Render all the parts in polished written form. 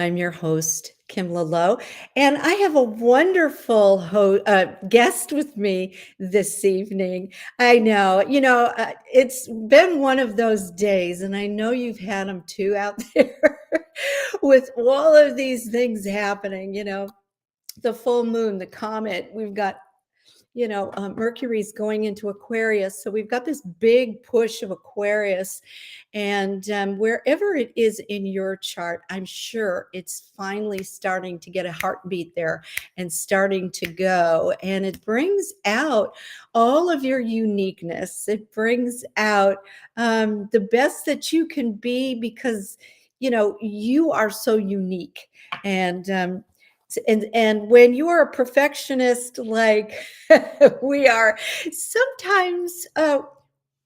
I'm your host, Kim Lalo, and I have a wonderful guest with me this evening. I know, it's been one of those days, and I know you've had them too out there with all of these things happening, the full moon, the comet. We've got Mercury's going into Aquarius. So we've got this big push of Aquarius. And wherever it is in your chart, I'm sure it's finally starting to get a heartbeat there and starting to go. And it brings out all of your uniqueness. It brings out the best that you can be because, you are so unique. And when you are a perfectionist like we are, sometimes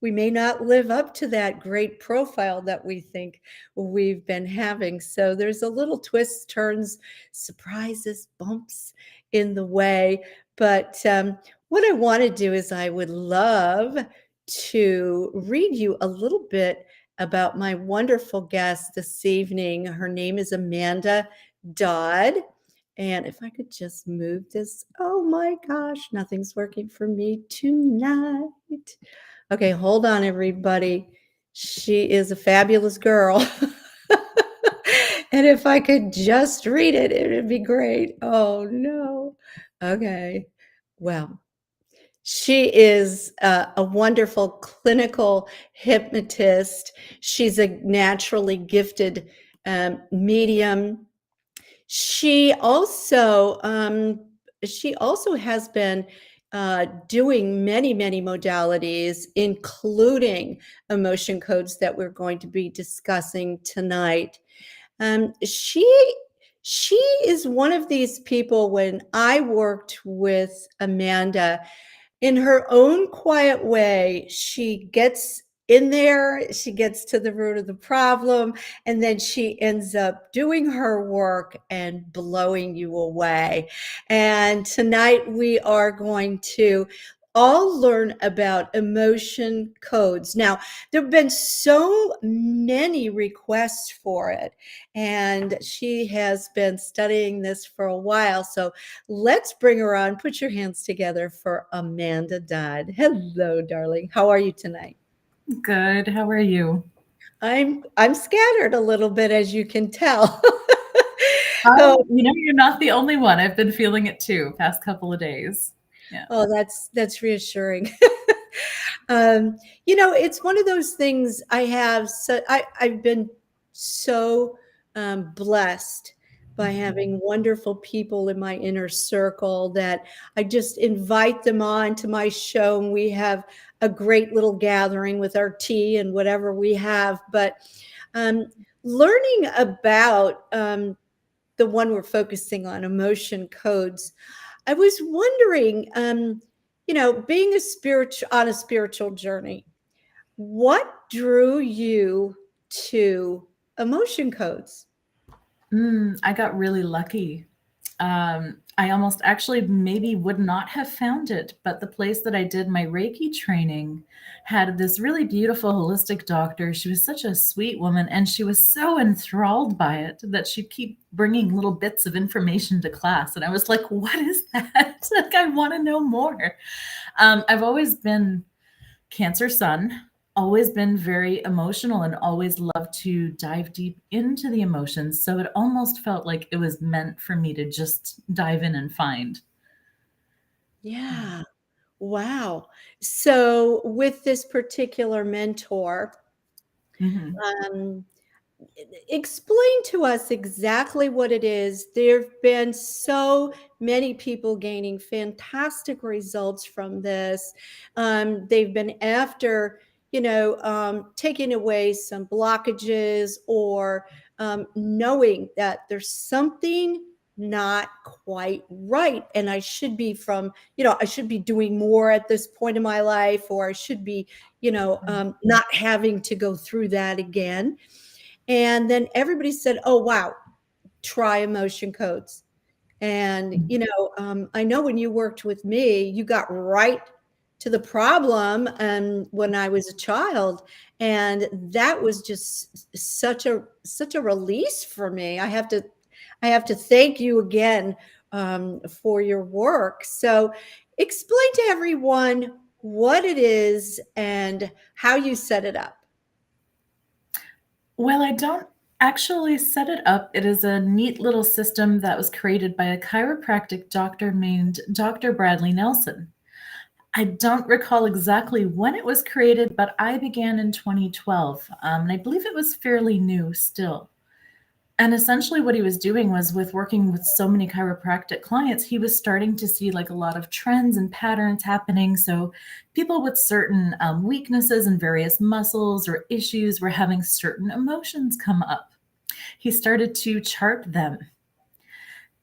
we may not live up to that great profile that we think we've been having. So there's a little twists, turns, surprises, bumps in the way. But what I want to do is I would love to read you a little bit about my wonderful guest this evening. Her name is Amanda Dodd. And if I could just move this, oh my gosh, nothing's working for me tonight. Okay, hold on, everybody. She is a fabulous girl. And if I could just read it, it would be great. Oh no. Okay. Well, she is a wonderful clinical hypnotist. She's a naturally gifted medium. She also has been doing many modalities, including emotion codes that we're going to be discussing tonight. She is one of these people. When I worked with Amanda, in her own quiet way, she gets in there, she gets to the root of the problem, and then she ends up doing her work and blowing you away. And tonight we are going to all learn about emotion codes. Now, there have been so many requests for it, and she has been studying this for a while. So let's bring her on. Put your hands together for Amanda Dodd. Hello, darling. How are you tonight? Good. How are you? I'm scattered a little bit, as you can tell. Oh, Oh, you're not the only one. I've been feeling it too, past couple of days. Yeah. oh, that's reassuring. It's one of those things. I've been so blessed by having wonderful people in my inner circle that I just invite them on to my show, and we have a great little gathering with our tea and whatever we have. But um, learning about the one we're focusing on, emotion codes, I was wondering, being on a spiritual journey, what drew you to emotion codes? I got really lucky. I almost actually maybe would not have found it, but the place that I did my Reiki training had this really beautiful holistic doctor. She was such a sweet woman, and she was so enthralled by it that she'd keep bringing little bits of information to class. And I was like, what is that? Like, I want to know more. I've always been Cancer Sun, always been very emotional and always loved to dive deep into the emotions. So it almost felt like it was meant for me to just dive in and find. Yeah. Wow. So with this particular mentor, Mhm. um, explain to us exactly what it is. There have been so many people gaining fantastic results from this. They've been after, taking away some blockages, or knowing that there's something not quite right, and I should be doing more at this point in my life, or I should be, not having to go through that again. And then everybody said, oh, wow, try emotion codes. And, I know when you worked with me, you got right to the problem when I was a child, and that was just such a release for me. I have to thank you again for your work. So, explain to everyone what it is and how you set it up. Well, I don't actually set it up. It is a neat little system that was created by a chiropractic doctor named Dr. Bradley Nelson. I don't recall exactly when it was created, but I began in 2012. And I believe it was fairly new still. And essentially what he was doing was, with working with so many chiropractic clients, he was starting to see like a lot of trends and patterns happening. So people with certain weaknesses in various muscles or issues were having certain emotions come up. He started to chart them.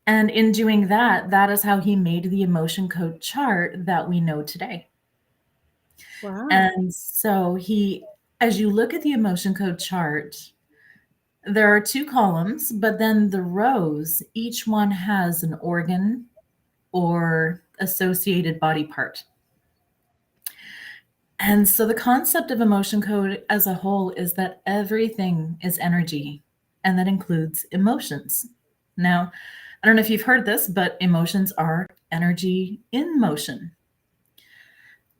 And in doing that, that is how he made the emotion code chart that we know today. Wow. And so as you look at the emotion code chart, there are two columns, but then the rows, each one has an organ or associated body part. And so the concept of emotion code as a whole is that everything is energy, and that includes emotions. Now, I don't know if you've heard this, but emotions are energy in motion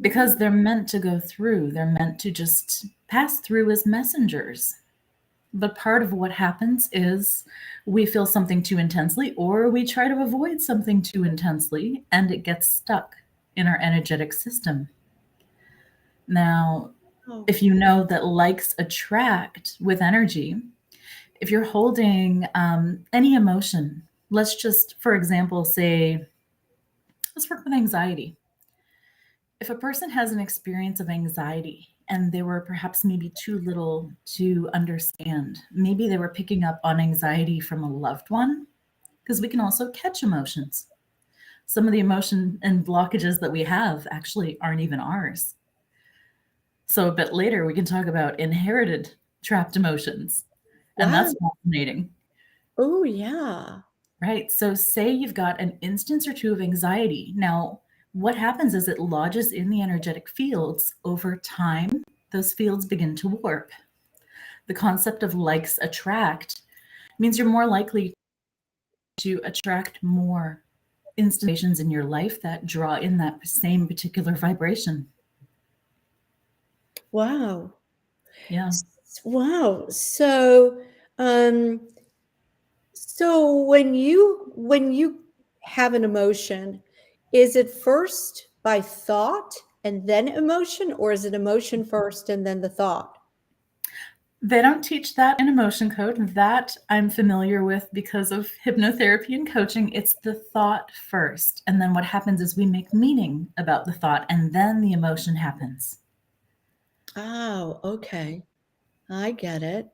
because they're meant to go through, they're meant to just pass through as messengers. But part of what happens is we feel something too intensely, or we try to avoid something too intensely, and it gets stuck in our energetic system. Now, Oh, if you know that likes attract with energy, if you're holding any emotion, let's just, for example, say, let's work with anxiety. If a person has an experience of anxiety and they were perhaps maybe too little to understand, maybe they were picking up on anxiety from a loved one, because we can also catch emotions. Some of the emotion and blockages that we have actually aren't even ours. So a bit later, we can talk about inherited trapped emotions. And wow. that's fascinating, Oh, yeah. right? So say you've got an instance or two of anxiety. Now, what happens is it lodges in the energetic fields. Over time, those fields begin to warp. The concept of likes attract means you're more likely to attract more instantations in your life that draw in that same particular vibration. Wow. Yeah. Wow. Um, so when you have an emotion, is it first by thought and then emotion, or is it emotion first and then the thought? They don't teach that in emotion code. That I'm familiar with because of hypnotherapy and coaching. It's the thought first. And then what happens is we make meaning about the thought, and then the emotion happens. Oh, okay. I get it.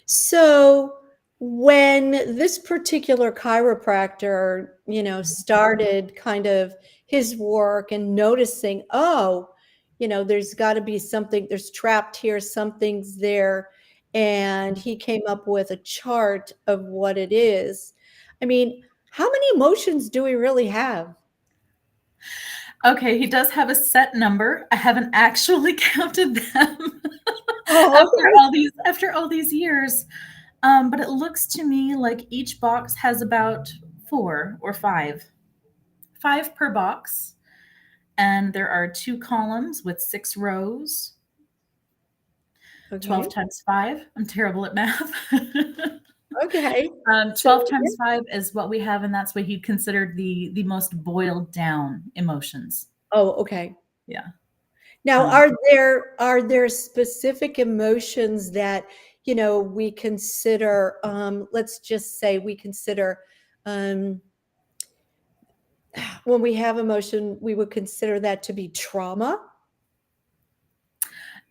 So when this particular chiropractor, started kind of his work and noticing, oh, there's got to be something, there's trapped here, something's there. And he came up with a chart of what it is. I mean, how many emotions do we really have? Okay, he does have a set number. I haven't actually counted them Oh, okay. after all these years. But it looks to me like each box has about 4 or 5. 5 per box. And there are 2 columns with 6 rows. 12 Okay. times 5. I'm terrible at math. Okay. So, 12 yeah. times 5 is what we have, and that's what he considered the most boiled down emotions. Oh, okay. Yeah. Now, Um, are there specific emotions that, we consider, let's just say we consider, um, when we have emotion, we would consider that to be trauma?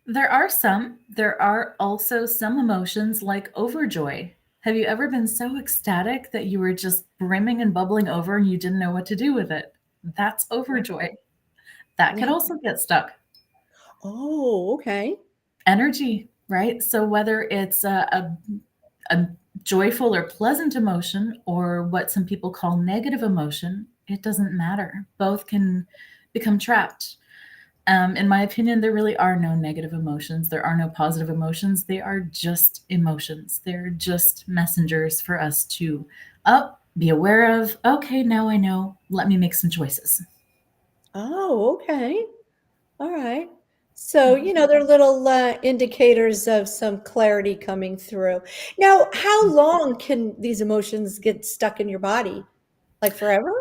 there are some. There are also some emotions like overjoy. Have you ever been so ecstatic that you were just brimming and bubbling over and you didn't know what to do with it? That's overjoy. That could Yeah. also get stuck. Oh, okay. Energy, right? So whether it's a joyful or pleasant emotion, or what some people call negative emotion, it doesn't matter. Both can become trapped. In my opinion, there really are no negative emotions. There are no positive emotions. They are just emotions. They're just messengers for us to be aware of. Okay, now I know. Let me make some choices. Oh, okay. All right. So, they're little indicators of some clarity coming through. Now, how long can these emotions get stuck in your body? Like forever?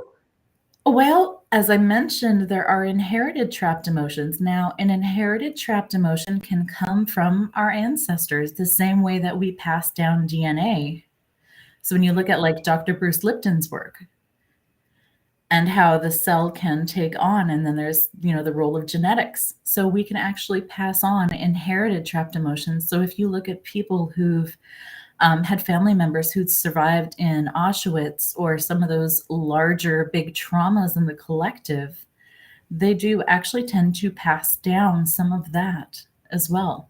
Well, as I mentioned, there are inherited trapped emotions. Now, an inherited trapped emotion can come from our ancestors the same way that we pass down DNA. So when you look at like Dr. Bruce Lipton's work and how the cell can take on, and then there's, the role of genetics. So we can actually pass on inherited trapped emotions. So if you look at people who've had family members who'd survived in Auschwitz or some of those larger big traumas in the collective, they do actually tend to pass down some of that as well.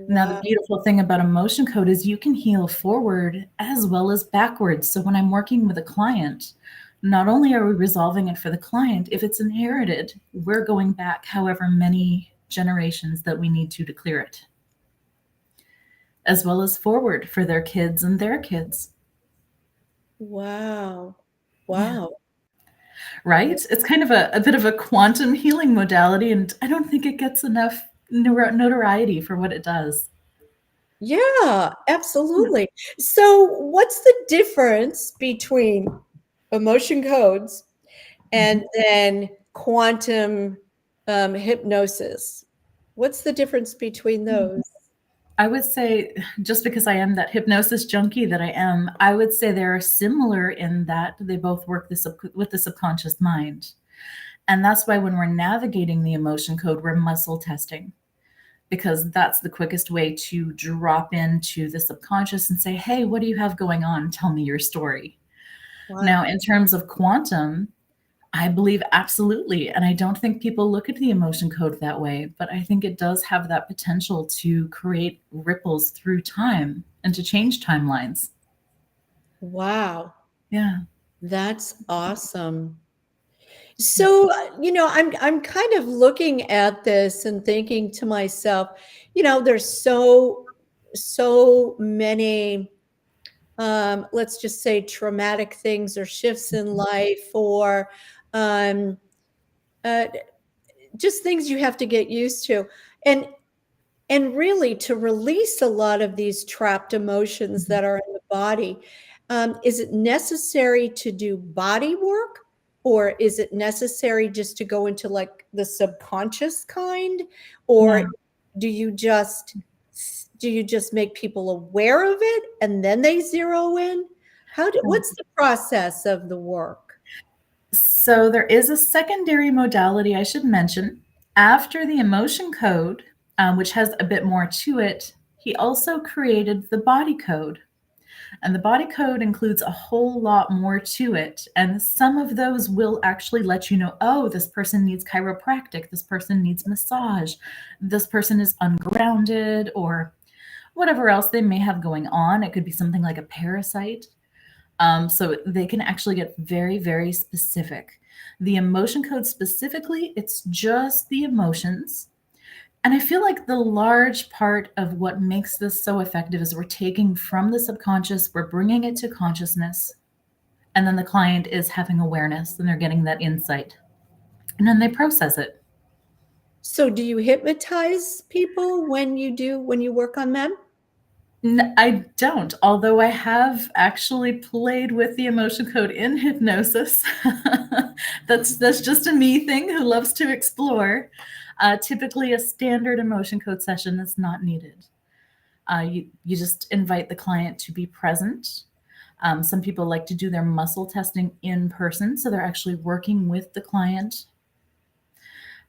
Now, the Wow. beautiful thing about emotion code is you can heal forward as well as backwards. So when I'm working with a client, not only are we resolving it for the client, if it's inherited, we're going back however many generations that we need to clear it, as well as forward for their kids and their kids. Wow. Yeah. Wow. Right? It's kind of a bit of a quantum healing modality, and I don't think it gets enough notoriety for what it does. Yeah, Yeah. absolutely. So, what's the difference between emotion codes and Mhm. then quantum hypnosis? What's the difference between those? I would say, just because I am that hypnosis junkie that I am, I would say they're similar in that they both work with the subconscious mind. And that's why when we're navigating the emotion code, we're muscle testing, because that's the quickest way to drop into the subconscious and say, hey, what do you have going on? Tell me your story. Wow. Now, in terms of quantum, I believe absolutely. And I don't think people look at the emotion code that way, but I think it does have that potential to create ripples through time and to change timelines. Wow. Yeah. That's awesome. So, I'm kind of looking at this and thinking to myself, there's so many let's just say traumatic things or shifts in life or um, uh, just things you have to get used to. And really to release a lot of these trapped emotions Mhm. that are in the body, is it necessary to do body work, or is it necessary just to go into like the subconscious kind, or Yeah. do you just make people aware of it and then they zero in? What's the process of the work? So there is a secondary modality I should mention. After the emotion code, which has a bit more to it, he also created the body code. And the body code includes a whole lot more to it. And some of those will actually let you know, oh, this person needs chiropractic, this person needs massage, this person is ungrounded, or whatever else they may have going on. It could be something like a parasite. So they can actually get very, very specific. The emotion code specifically, it's just the emotions. And I feel like the large part of what makes this so effective is we're taking from the subconscious, we're bringing it to consciousness, and then the client is having awareness and they're getting that insight. And then they process it. So do you hypnotize people when you work on them? I don't, although I have actually played with the emotion code in hypnosis. That's just a me thing who loves to explore. Typically, a standard emotion code session is not needed. You just invite the client to be present. Some people like to do their muscle testing in person, so they're actually working with the client.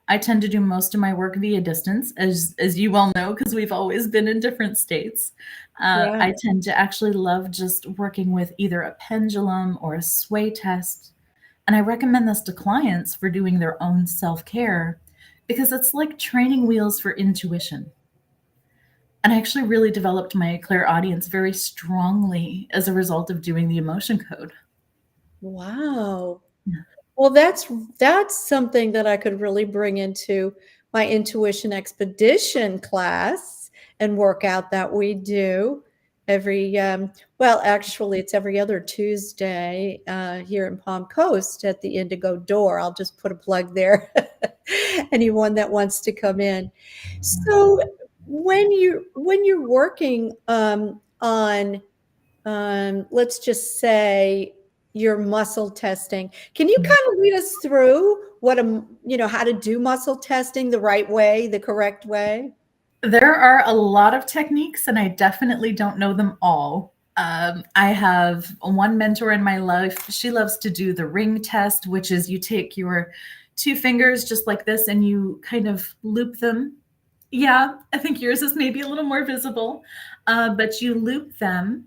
I tend to do most of my work via distance, as you well know, because we've always been in different states. Yeah. I tend to actually love just working with either a pendulum or a sway test. And I recommend this to clients for doing their own self care because it's like training wheels for intuition. And I actually really developed my clairaudience very strongly as a result of doing the emotion code. Wow. Yeah. Well, that's something that I could really bring into my Intuition Expedition class and workout that we do every, well, actually, it's every other Tuesday here in Palm Coast at the Indigo Door. I'll just put a plug there. Anyone that wants to come in. So when you're working on let's just say your muscle testing, can you kind of lead us through what how to do muscle testing the right way, the correct way? There are a lot of techniques, and I definitely don't know them all. I have one mentor in my life. She loves to do the ring test, which is you take your two fingers just like this and you kind of loop them. Yeah, I think yours is maybe a little more visible, but you loop them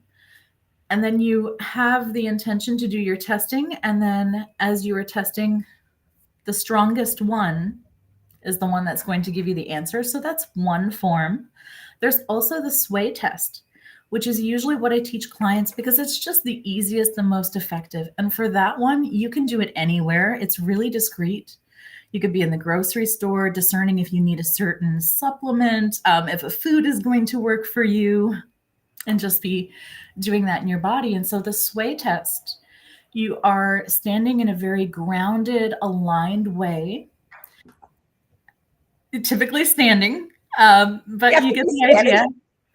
and then you have the intention to do your testing. And then as you are testing, the strongest one is the one that's going to give you the answer. So that's one form. There's also the sway test, which is usually what I teach clients because it's just the easiest and most effective. And for that one, you can do it anywhere. It's really discreet. You could be in the grocery store discerning if you need a certain supplement, if a food is going to work for you, and just be doing that in your body. And so the sway test, you are standing in a very grounded, aligned way, typically standing, but Yeah, you get the idea.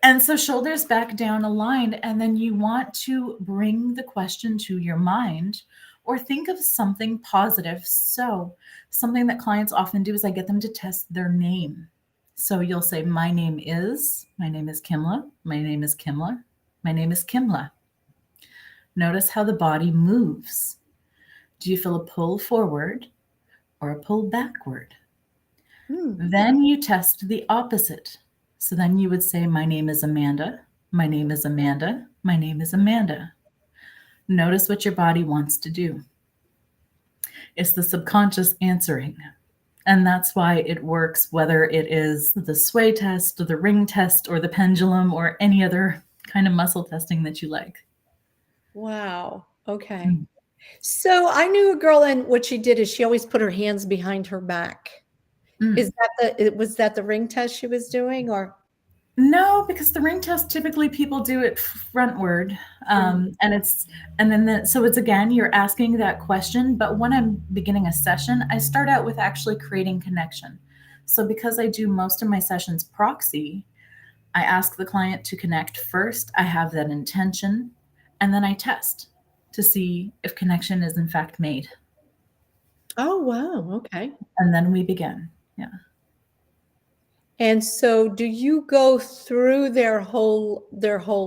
And so shoulders back down, aligned, and then you want to bring the question to your mind or think of something positive. So something that clients often do is I get them to test their name. So you'll say, my name is Kimla, my name is Kimla, my name is Kimla. Notice how the body moves. Do you feel a pull forward or a pull backward? Then you test the opposite. So then you would say, my name is Amanda, my name is Amanda, my name is Amanda. Notice what your body wants to do. It's the subconscious answering. And that's why it works, whether it is the sway test or the ring test or the pendulum or any other kind of muscle testing that you like. Wow. Okay. So I knew a girl, and what she did is she always put her hands behind her back. Was that the ring test she was doing, or? No, because the ring test, typically people do it frontward. So it's again, you're asking that question. But when I'm beginning a session, I start out with actually creating connection. So because I do most of my sessions proxy, I ask the client to connect first. I have that intention, and then I test to see if connection is in fact made. Oh, wow. Okay. And then we begin. Yeah. And so do you go through their whole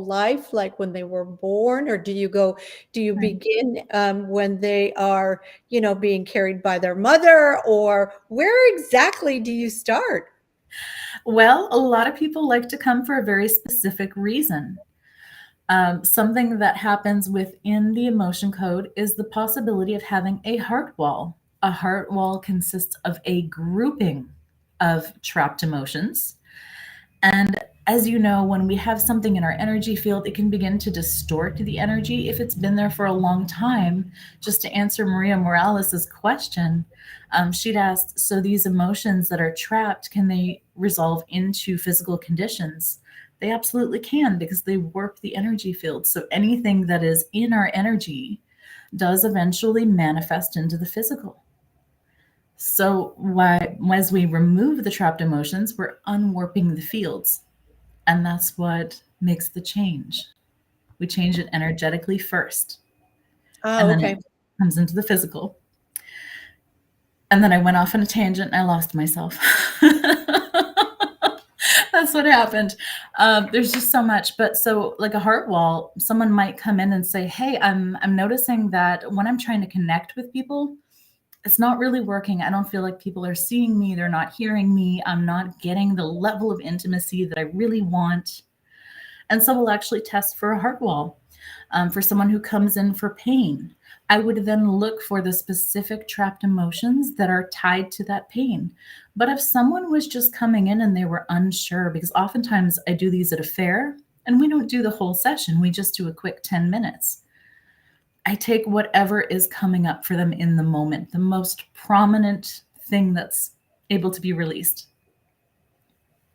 life, like when they were born, or do you begin when they are, being carried by their mother, or where exactly do you start? Well, a lot of people like to come for a very specific reason. Something that happens within the emotion code is the possibility of having a heart wall. A heart wall consists of a grouping of trapped emotions. And as you know, when we have something in our energy field, it can begin to distort the energy if it's been there for a long time. Just to answer Maria Morales's question, she'd asked, so these emotions that are trapped, can they resolve into physical conditions? They absolutely can, because they warp the energy field. So anything that is in our energy does eventually manifest into the physical. So as we remove the trapped emotions, we're unwarping the fields. And that's what makes the change. We change it energetically first. Oh, and then okay. it comes into the physical. And then I went off on a tangent and I lost myself. That's what happened. There's just so much. But so like a heart wall, someone might come in and say, hey, I'm noticing that when I'm trying to connect with people, it's not really working. I don't feel like people are seeing me. They're not hearing me. I'm not getting the level of intimacy that I really want. And so we'll actually test for a heart wall. For someone who comes in for pain, I would then look for the specific trapped emotions that are tied to that pain. But if someone was just coming in and they were unsure, because oftentimes I do these at a fair and we don't do the whole session, we just do a quick 10 minutes. I take whatever is coming up for them in the moment, the most prominent thing that's able to be released.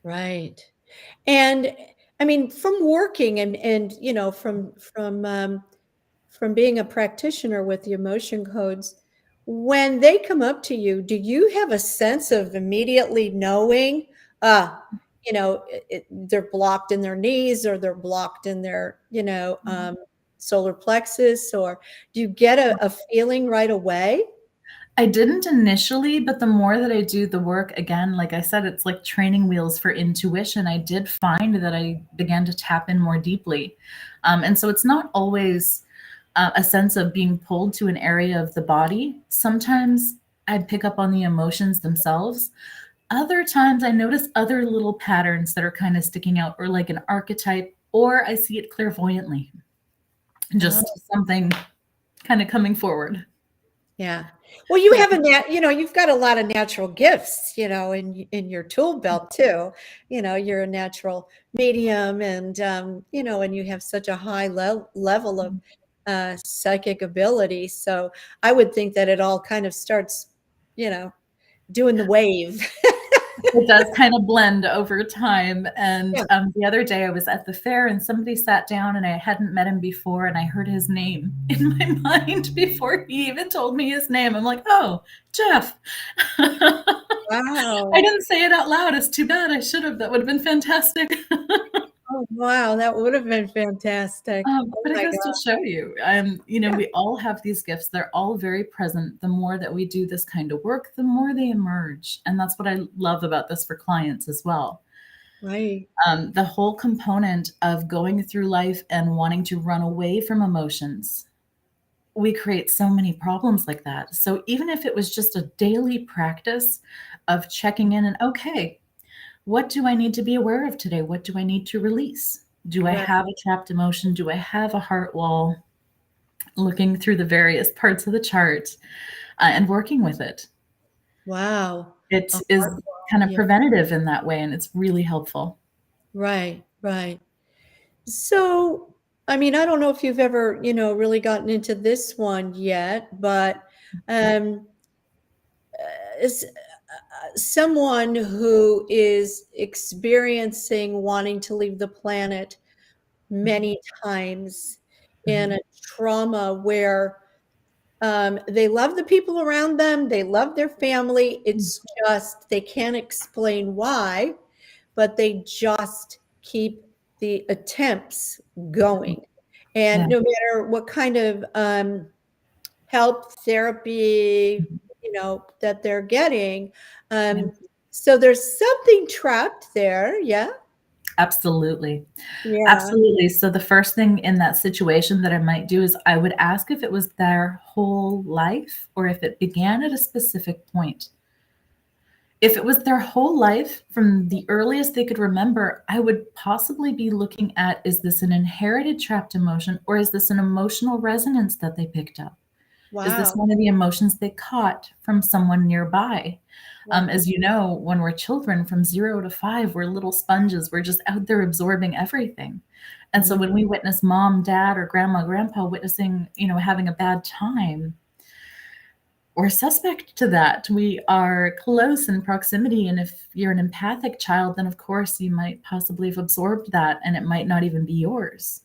Right. And I mean, from working and you know, from being a practitioner with the emotion codes, when they come up to you, do you have a sense of immediately knowing, uh, you know, they're blocked in their knees or they're blocked in their, solar plexus, or do you get a feeling right away? I didn't initially, but the more that I do the work, again, like I said, it's like training wheels for intuition. I did find that I began to tap in more deeply. And so it's not always a sense of being pulled to an area of the body. Sometimes I'd pick up on the emotions themselves. Other times I notice other little patterns that are kind of sticking out, or like an archetype, or I see it clairvoyantly, Oh, just something kind of coming forward. yeah. Well, you Yeah. have you've got a lot of natural gifts, in your tool belt too. You're a natural medium, and and you have such a high level of psychic ability. So I would think that it all kind of starts, you know, doing the wave. It does kind of blend over time. And Yeah. the other day I was at the fair and somebody sat down and I hadn't met him before and I heard his name in my mind before he even told me his name. I'm like, oh, Jeff. I Wow. didn't say it out loud. It's too bad. I should have. That would have been fantastic. Oh, wow. That would have been fantastic. Oh But it my goes to God. show you, Yeah. we all have these gifts. They're all very present. The more that we do this kind of work, the more they emerge. And that's what I love about this for clients as well. Right. The whole component of going through life and wanting to run away from emotions, we create so many problems like that. So even if it was just a daily practice of checking in and, okay, what do I need to be aware of today? What do I need to release? Do I Right. have a trapped emotion? Do I have a heart wall? Looking through the various parts of the chart and working with it. Wow. It A is heart wall. kind of Yeah. preventative in that way, and it's really helpful. Right. Right. So, I mean, I don't know if you've ever, really gotten into this one yet, but um, is someone who is experiencing wanting to leave the planet many times in Mhm. a trauma where they love the people around them, they love their family. It's just they can't explain why, but they just keep the attempts going. Yeah. And no matter what kind of help, therapy, that they're getting, Yeah. so there's something trapped there. Yeah. Absolutely. Yeah. Absolutely. So the first thing in that situation that I might do is I would ask if it was their whole life or if it began at a specific point. If it was their whole life from the earliest they could remember, I would possibly be looking at, is this an inherited trapped emotion or is this an emotional resonance that they picked up? Is this Wow. one of the emotions they caught from someone nearby? Wow. As you know, when we're children from 0 to 5, we're little sponges. We're just out there absorbing everything. And so Mm. when we witness mom, dad, or grandma, grandpa witnessing, having a bad time, we're suspect to that. We are close in proximity. And if you're an empathic child, then of course you might possibly have absorbed that and it might not even be yours.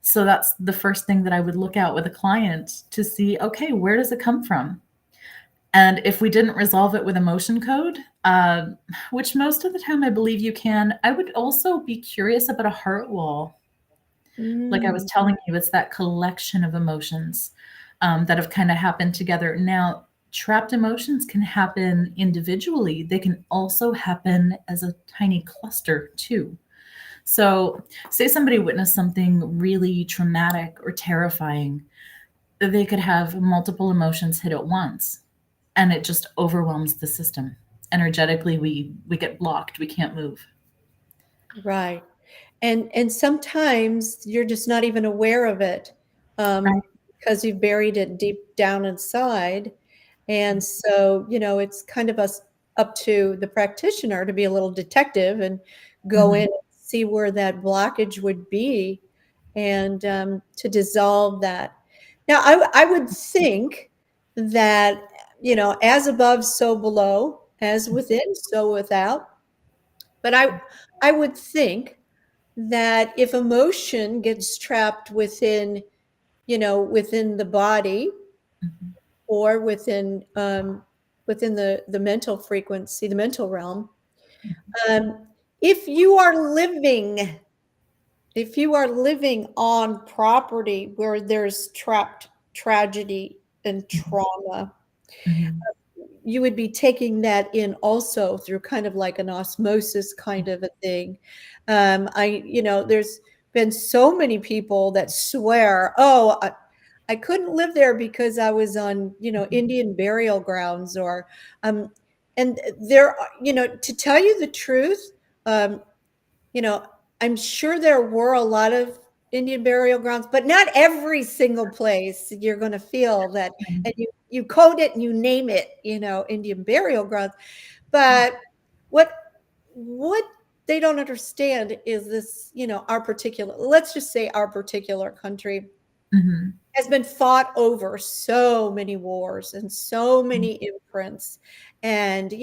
So that's the first thing that I would look at with a client to see, okay, where does it come from? And if we didn't resolve it with emotion code, which most of the time I believe you can, I would also be curious about a heart wall. Like I was Mm. telling you, it's that collection of emotions that have kind of happened together. Now, trapped emotions can happen individually, they can also happen as a tiny cluster too. So, say somebody witnessed something really traumatic or terrifying, they could have multiple emotions hit at once, and it just overwhelms the system. Energetically, we get blocked. We can't move. Right. And sometimes you're just not even aware of it, Right. because you've buried it deep down inside. And so, it's kind of us up to the practitioner to be a little detective and go in Mhm. and see where that blockage would be, and to dissolve that. Now, I would think that, as above, so below, as within, so without. But I would think that if emotion gets trapped within, within the body, Mhm. or within the mental frequency, the mental realm, um, if you are living if you are living on property where there's trapped tragedy and Mhm. trauma, Mhm. you would be taking that in also through kind of like an osmosis kind of a thing. There's been so many people that swear, oh, I couldn't live there because I was on, Indian burial grounds, or, and there, to tell you the truth, um, you know, I'm sure there were a lot of Indian burial grounds, but not every single place you're going to feel that. And you code it and you name it, Indian burial grounds. But what what they don't understand is this, our particular, let's just say our particular country Mhm. has been fought over so many wars and so many imprints. And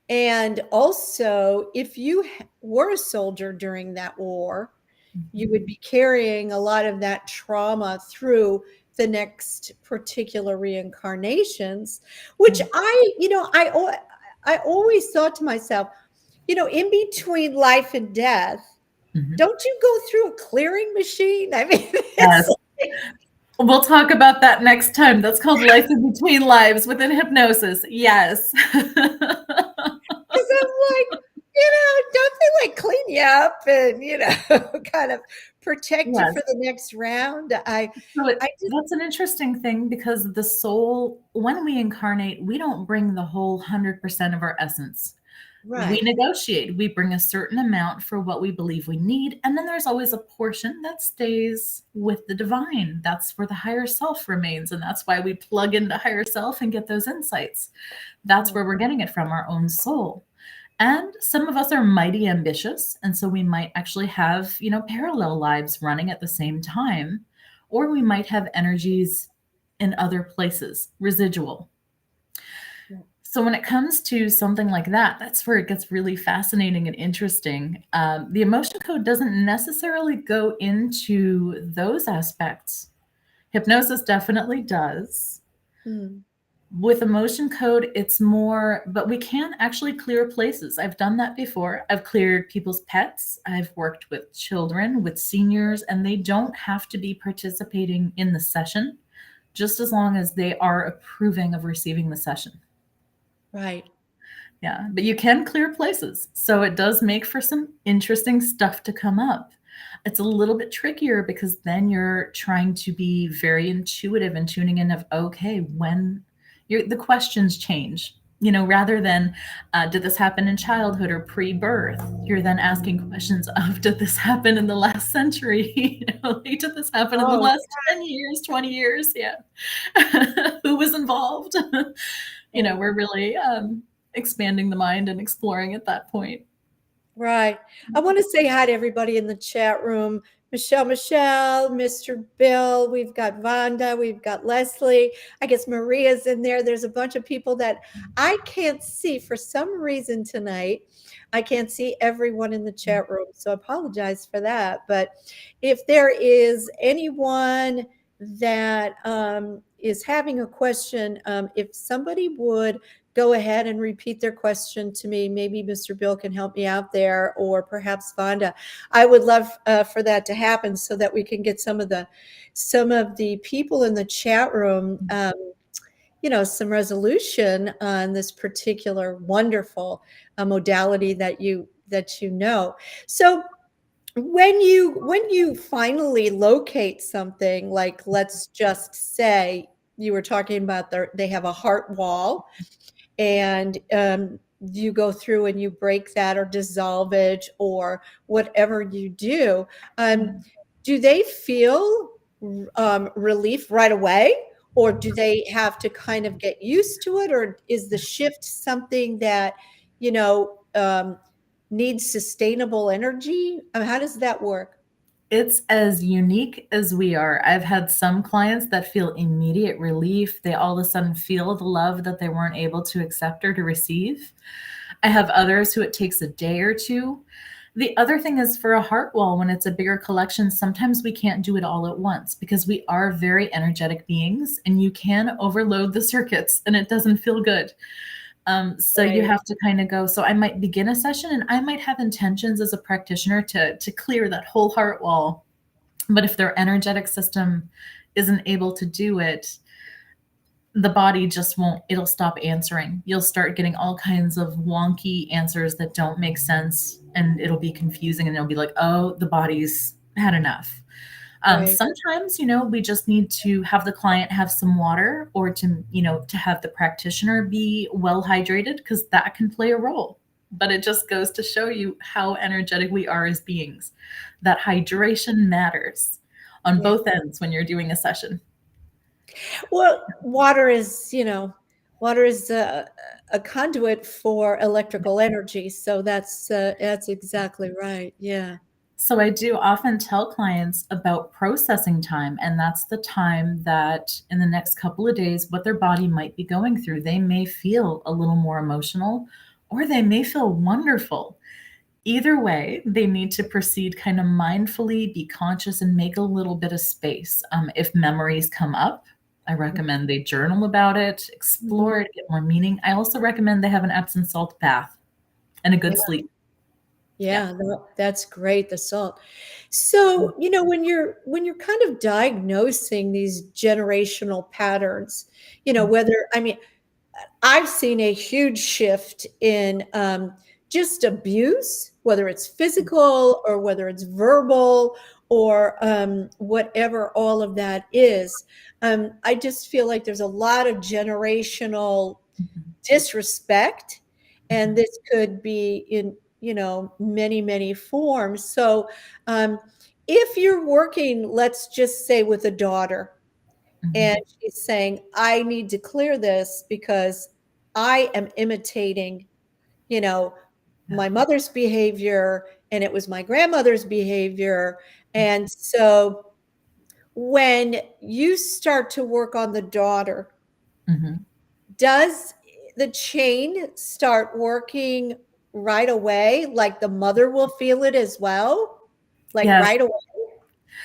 and also, if you were a soldier during that war, you Mhm. would be carrying a lot of that trauma through the next particular reincarnations, which Mhm. I always thought to myself, in between life and death, Mhm. don't you go through a clearing machine? I mean, it's Yes. We'll talk about that next time. That's called Life in Between Lives within hypnosis. Yes. because I'm like, don't they like clean you up and kind of protect you for Yes. the next round? So I just that's an interesting thing because the soul, when we incarnate, we don't bring the whole 100% of our essence. We right, negotiate. We bring a certain amount for what we believe we need. And then there's always a portion that stays with the divine. That's where the higher self remains. And that's why we plug into higher self and get those insights. That's where we're getting it from, our own soul. And some of us are mighty ambitious. And so we might actually have, parallel lives running at the same time. Or we might have energies in other places, residual. So when it comes to something like that, that's where it gets really fascinating and interesting. The emotion code doesn't necessarily go into those aspects. Hypnosis definitely does. mm, With emotion code, it's more, but we can actually clear places. I've done that before. I've cleared people's pets. I've worked with children, with seniors, and they don't have to be participating in the session, just as long as they are approving of receiving the session. right. Yeah, but you can clear places. So it does make for some interesting stuff to come up. It's a little bit trickier because then you're trying to be very intuitive and tuning in of, okay, when the questions change, rather than did this happen in childhood or pre-birth? You're then asking questions of, did this happen in the last century? Like, did this happen in the Oh, last 10 years, 20 years? Yeah. Who was involved? yeah. We're really expanding the mind and exploring at that point. Right. I want to say hi to everybody in the chat room. Michelle, Mr. Bill, we've got Vonda, we've got Leslie. I guess Maria's in there. There's a bunch of people that I can't see for some reason tonight. I can't see everyone in the chat room, so I apologize for that. But if there is anyone that is having a question, if somebody would go ahead and repeat their question to me. Maybe Mr. Bill can help me out there, or perhaps Vonda. I would love for that to happen so that we can get some of the people in the chat room, some resolution on this particular wonderful modality that. So when you finally locate something, like let's just say you were talking about they have a heart wall, and you go through and you break that or dissolve it or whatever you do, um, do they feel relief right away, or do they have to kind of get used to it, or is the shift something that you know um, needs sustainable energy? How does that work? It's as unique as we are. I've had some clients that feel immediate relief. They all of a sudden feel the love that they weren't able to accept or to receive. I have others who it takes a day or two. The other thing is for a heart wall, when it's a bigger collection, sometimes we can't do it all at once because we are very energetic beings and you can overload the circuits and it doesn't feel good. So you Right. have to kind of go. So I might begin a session and I might have intentions as a practitioner to clear that whole heart wall. But if their energetic system isn't able to do it, the body just won't, it'll stop answering. You'll start getting all kinds of wonky answers that don't make sense and it'll be confusing and they'll be like, oh, the body's had enough. Right. Sometimes, we just need to have the client have some water or to have the practitioner be well hydrated because that can play a role. But it just goes to show you how energetic we are as beings, that hydration matters on Yeah. both ends when you're doing a session. Well, water is a conduit for electrical energy. So that's exactly right. Yeah. So I do often tell clients about processing time, and that's the time that in the next couple of days, what their body might be going through. They may feel a little more emotional, or they may feel wonderful. Either way, they need to proceed kind of mindfully, be conscious, and make a little bit of space. If memories come up, I recommend they journal about it, Mhm. explore it, get more meaning. I also recommend they have an Epsom salt bath and a Yeah. good sleep. Yeah. Yeah, that's great, the salt. Mm, So, when you're kind of diagnosing these generational patterns, mm, whether I mean, I've seen a huge shift in just abuse, whether it's mm, physical or whether it's verbal or whatever all of that is. I just feel like there's a lot of generational mhm, disrespect, and mhm, this could be in many many forms. So um, if you're working, let's just say, with a daughter, and mhm. she's saying, I need to clear this because I am imitating, you know, Yeah. my mother's behavior, and it was my grandmother's behavior. And so when you start to work on the daughter, Mhm. does the chain start working right away? Like the mother will feel it as well? Like Yes. right away?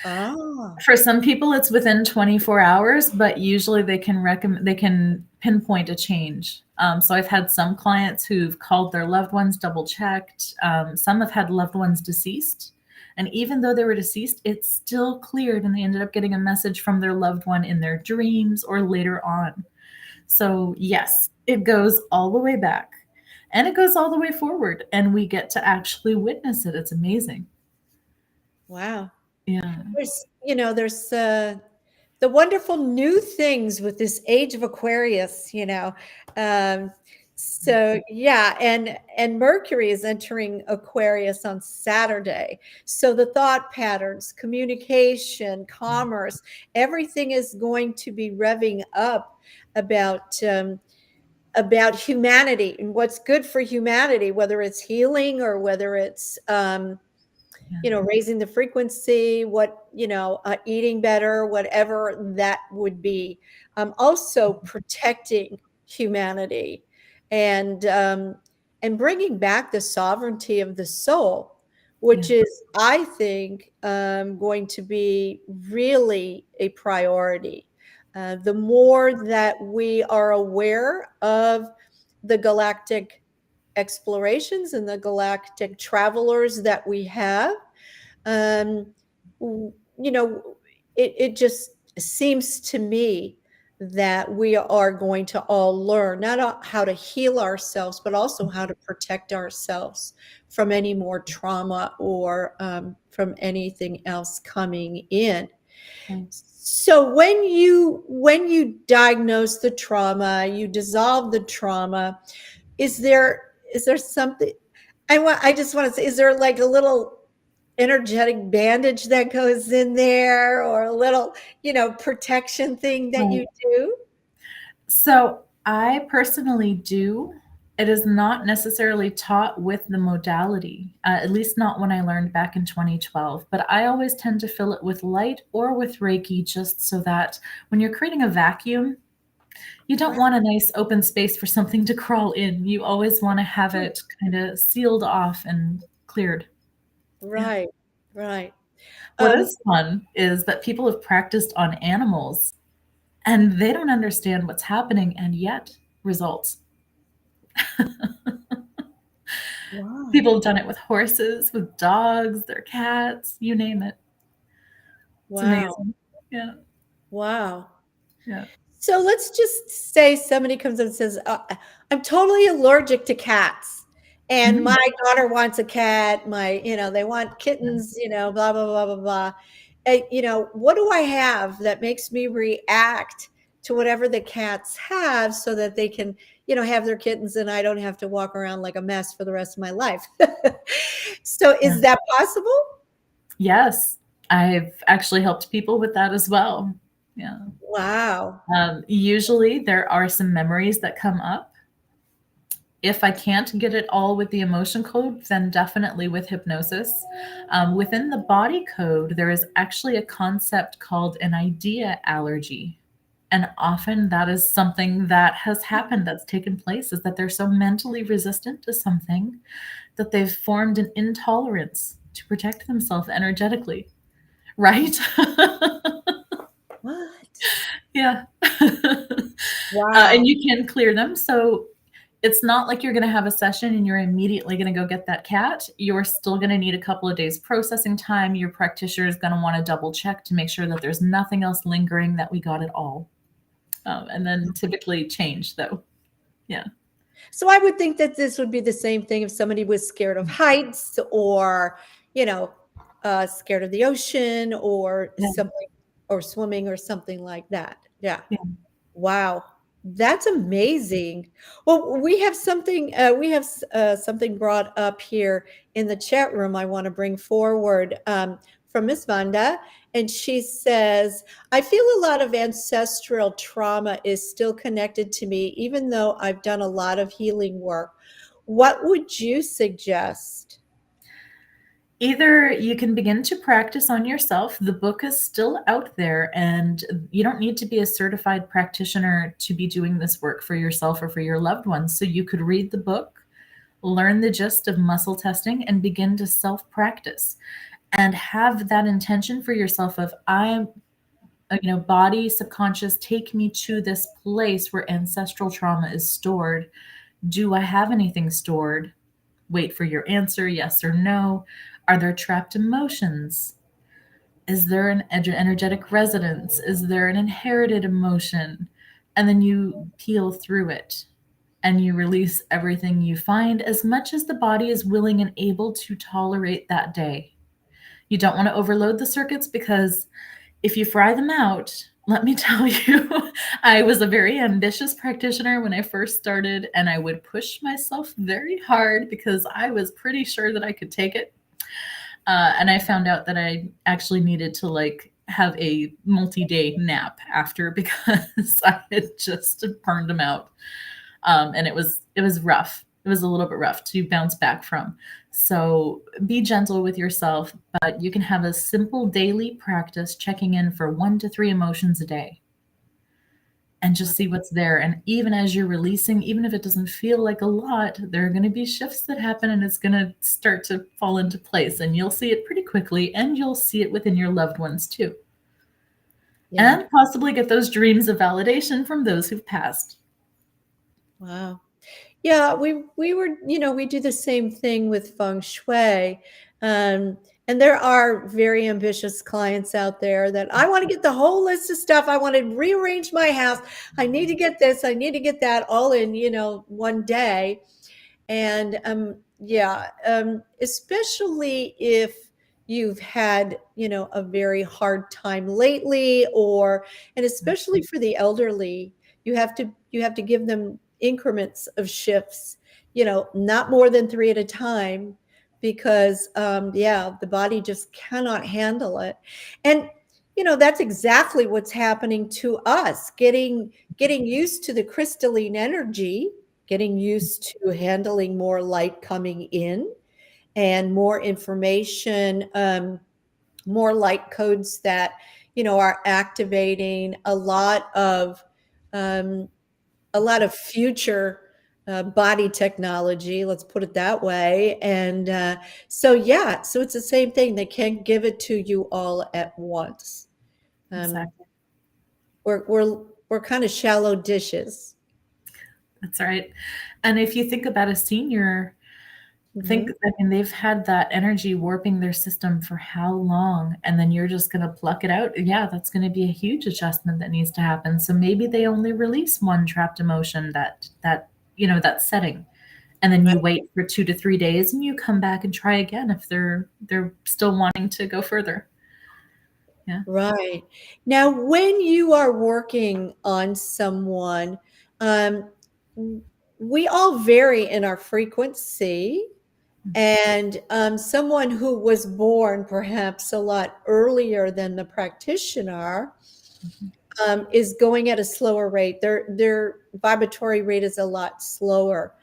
Ah, For some people, it's within 24 hours, but usually they can pinpoint a change. So I've had some clients who've called their loved ones, double checked. Some have had loved ones deceased, and even though they were deceased, it's still cleared, and they ended up getting a message from their loved one in their dreams or later on. So yes, it goes all the way back, and it goes all the way forward, and we get to actually witness it. It's amazing. wow. Yeah. There's the wonderful new things with this age of Aquarius. Um, so yeah, and Mercury is entering Aquarius on Saturday. So the thought patterns, communication, commerce, everything is going to be revving up about humanity and what's good for humanity, whether it's healing or whether it's Yeah. raising the frequency, eating better, whatever that would be. Also protecting humanity and bringing back the sovereignty of the soul, Yeah. which is, I think, going to be really a priority. The more that we are aware of the galactic explorations and the galactic travelers that we have, um, it just seems to me that we are going to all learn not how to heal ourselves, but also how to protect ourselves from any more trauma or from anything else coming in. Okay. So when you diagnose the trauma, you dissolve the trauma. Is there something I just want to say? Is there like a little energetic bandage that goes in there, or a little protection thing that you Right. do? So I personally do. It is not necessarily taught with the modality, at least not when I learned back in 2012. But I always tend to fill it with light or with Reiki just so that when you're creating a vacuum, You don't want a nice open space for something to crawl in. You always want to have it kind of sealed off and cleared. Yeah. Right, right. What Um, is fun is that people have practiced on animals and they don't understand what's happening, and yet results. wow, People have done it with horses, with dogs, their cats, you name it. It's wow, amazing. Yeah. wow. Yeah. So let's just say somebody comes up and says, "I'm totally allergic to cats, and Mm. my daughter wants a cat. They want Yeah. kittens. Blah blah blah blah blah. What do I have that makes me react to whatever the cats have, so that they can, have their kittens, and I don't have to walk around like a mess for the rest of my life." So, Yeah. is that possible? Yes. I've actually helped people with that as well. Yeah. Wow. Usually there are some memories that come up. If I can't get it all with the emotion code, then definitely with hypnosis. Within the body code, there is actually a concept called an idea allergy. And often that is something that has happened, that's taken place, is that they're so mentally resistant to something that they've formed an intolerance to protect themselves energetically. Right? What? Yeah. And Wow. you can clear them. So it's not like you're going to have a session and you're immediately going to go get that cat. You're still going to need a couple of days processing time. Your practitioner is going to want to double check to make sure that there's nothing else lingering, that we got it all. And then typically change, though. Yeah. So I would think that this would be the same thing if somebody was scared of heights, or, you know, scared of the ocean, or Yeah. something, or swimming or something like that. Yeah. Yeah. Wow. That's amazing. Well, we have something brought up here in the chat room I want to bring forward, from Miss Vanda. And she says, "I feel a lot of ancestral trauma is still connected to me, even though I've done a lot of healing work. What would you suggest?" Either you can begin to practice on yourself. The book is still out there, and you don't need to be a certified practitioner to be doing this work for yourself or for your loved ones. So you could read the book, learn the gist of muscle testing, and begin to self practice and have that intention for yourself of, I'm, body, subconscious, take me to this place where ancestral trauma is stored. Do I have anything stored? Wait for your answer, yes or no. Are there trapped emotions? Is there an energetic resonance? Is there an inherited emotion? And then you peel through it and you release everything you find, as much as the body is willing and able to tolerate that day. You don't want to overload the circuits, because if you fry them out, let me tell you, I was a very ambitious practitioner when I first started, and I would push myself very hard because I was pretty sure that I could take it. And I found out that I actually needed to have a multi-day nap after, because I had just burned them out. And it was rough. It was a little bit rough to bounce back from. So be gentle with yourself, but you can have a simple daily practice checking in for 1 to 3 emotions a day and just see what's there. And even as you're releasing, even if it doesn't feel like a lot, there are going to be shifts that happen, and it's going to start to fall into place, and you'll see it pretty quickly, and you'll see it within your loved ones too. Yeah. And possibly get those dreams of validation from those who've passed. Wow. Yeah, we do the same thing with feng shui. Um, and there are very ambitious clients out there that, I want to get the whole list of stuff. I want to rearrange my house. I need to get this. I need to get that all in, one day. And yeah, especially if you've had, a very hard time lately, and especially for the elderly, you have to give them increments of shifts, not more than 3 at a time, because yeah, the body just cannot handle it. And that's exactly what's happening to us, getting used to the crystalline energy, getting used to handling more light coming in, and more information, more light codes that, are activating a lot of um, a lot of future body technology, let's put it that way. And so, yeah, so it's the same thing. They can't give it to you all at once. Um, Exactly. we're kind of shallow dishes. That's right. And if you think about a senior, Hmm. I mean, they've had that energy warping their system for how long? And then you're just going to pluck it out. Yeah, that's going to be a huge adjustment that needs to happen. So maybe they only release one trapped emotion that setting. And then you wait for 2 to 3 days and you come back and try again if they're still wanting to go further. Yeah. Right. Now, when you are working on someone, um, we all vary in our frequency. And someone who was born perhaps a lot earlier than the practitioner is going at a slower rate. Their vibratory rate is a lot slower.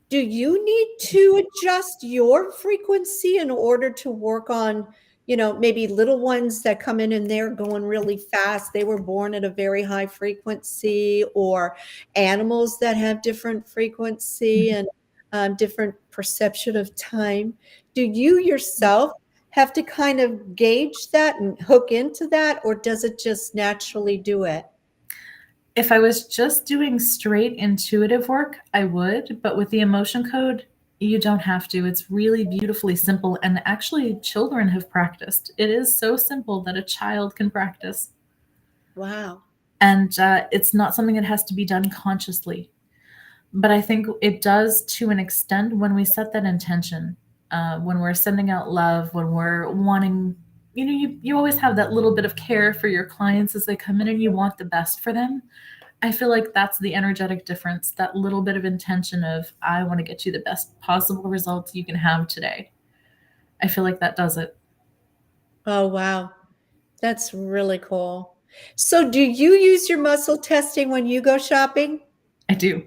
Do you need to adjust your frequency in order to work on, maybe little ones that come in and they're going really fast? They were born at a very high frequency, or animals that have different frequency and different perception of time. Do you yourself have to kind of gauge that and hook into that, or does it just naturally do it? If I was just doing straight intuitive work, I would, but with the emotion code, you don't have to. It's really beautifully simple. And actually, children have practiced. It is so simple that a child can practice. Wow. And it's not something that has to be done consciously. But I think it does to an extent when we set that intention, when we're sending out love, when we're wanting, you always have that little bit of care for your clients as they come in and you want the best for them. I feel like that's the energetic difference, that little bit of intention of, I want to get you the best possible results you can have today. I feel like that does it. Oh, wow. That's really cool. So do you use your muscle testing when you go shopping? I do.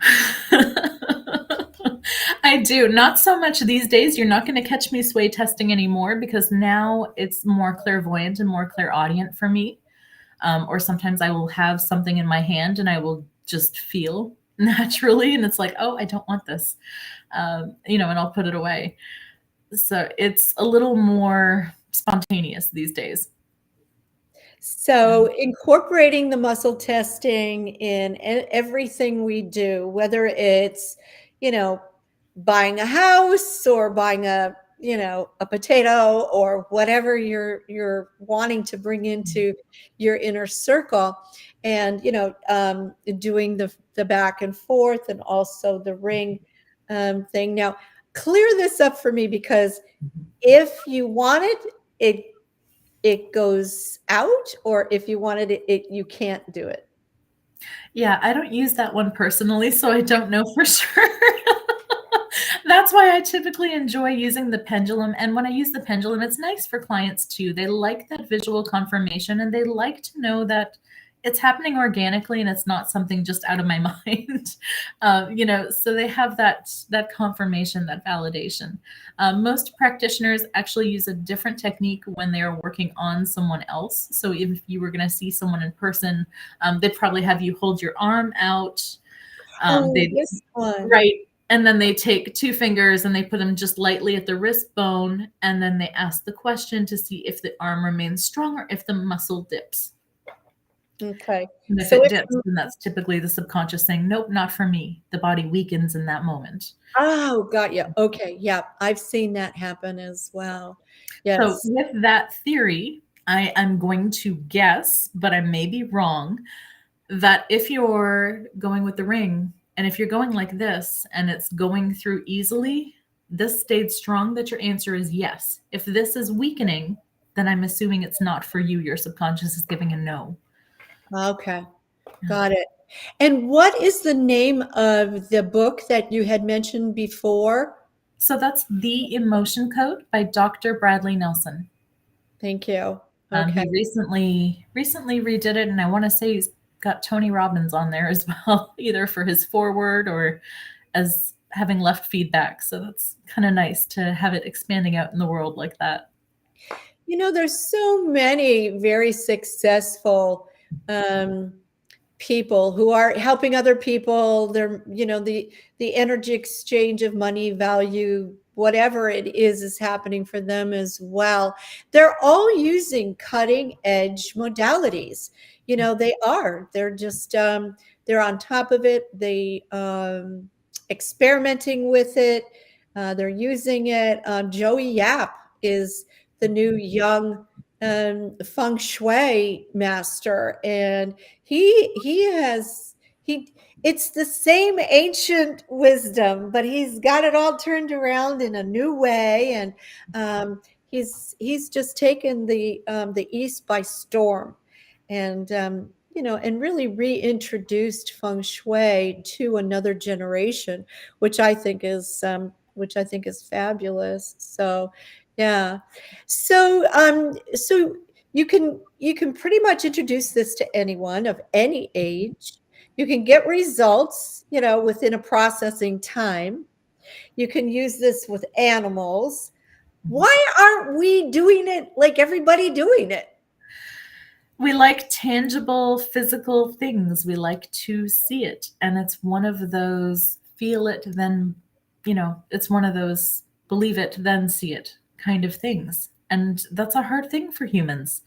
I do. Not so much these days. You're not going to catch me sway testing anymore because now it's more clairvoyant and more clairaudient for me. Or sometimes I will have something in my hand and I will just feel naturally. And it's like, oh, I don't want this, and I'll put it away. So it's a little more spontaneous these days. So incorporating the muscle testing in everything we do, whether it's, you know, buying a house or buying a potato or whatever you're wanting to bring into your inner circle, and doing the back and forth and also the ring thing. Now, clear this up for me, because if you want it goes out, or if you wanted it you can't do it. Yeah, I don't use that one personally, so I don't know for sure. That's why I typically enjoy using the pendulum. And when I use the pendulum, it's nice for clients too. They like that visual confirmation and they like to know that it's happening organically and it's not something just out of my mind. So they have that confirmation, that validation. Most practitioners actually use a different technique when they are working on someone else. So if you were going to see someone in person, they'd probably have you hold your arm out. Oh, They'd this one. Right. And then they take two fingers and they put them just lightly at the wrist bone. And then they ask the question to see if the arm remains strong or if the muscle dips. Okay. And if So it if dips, then that's typically the subconscious saying, nope, not for me. The body weakens in that moment. Oh, got you. Okay. Yeah. I've seen that happen as well. So Yes. with that theory, I am going to guess, but I may be wrong, that if you're going with the ring and if you're going like this and it's going through easily, this stayed strong, that your answer is yes. If this is weakening, then I'm assuming it's not for you. Your subconscious is giving a no. Okay. Got it. And what is the name of the book that you had mentioned before? So that's The Emotion Code by Dr. Bradley Nelson. Thank you. Okay. He recently redid it, and I want to say he's got Tony Robbins on there as well, either for his foreword or as having left feedback. So that's kind of nice to have it expanding out in the world like that. There's so many very successful people who are helping other people. They're, the energy exchange of money, value, whatever it is happening for them as well. They're all using cutting edge modalities. They're just, they're on top of it. They, experimenting with it. They're using it. Joey Yap is the new young feng shui master, and he has he it's the same ancient wisdom, but he's got it all turned around in a new way, and he's just taken the East by storm, and and really reintroduced feng shui to another generation, which I think is fabulous. So, yeah. So you can pretty much introduce this to anyone of any age. You can get results, within a processing time. You can use this with animals. Why aren't we doing it like everybody doing it? We like tangible physical things. We like to see it. And it's one of those feel it, then, it's one of those believe it, then see it kind of things. And that's a hard thing for humans.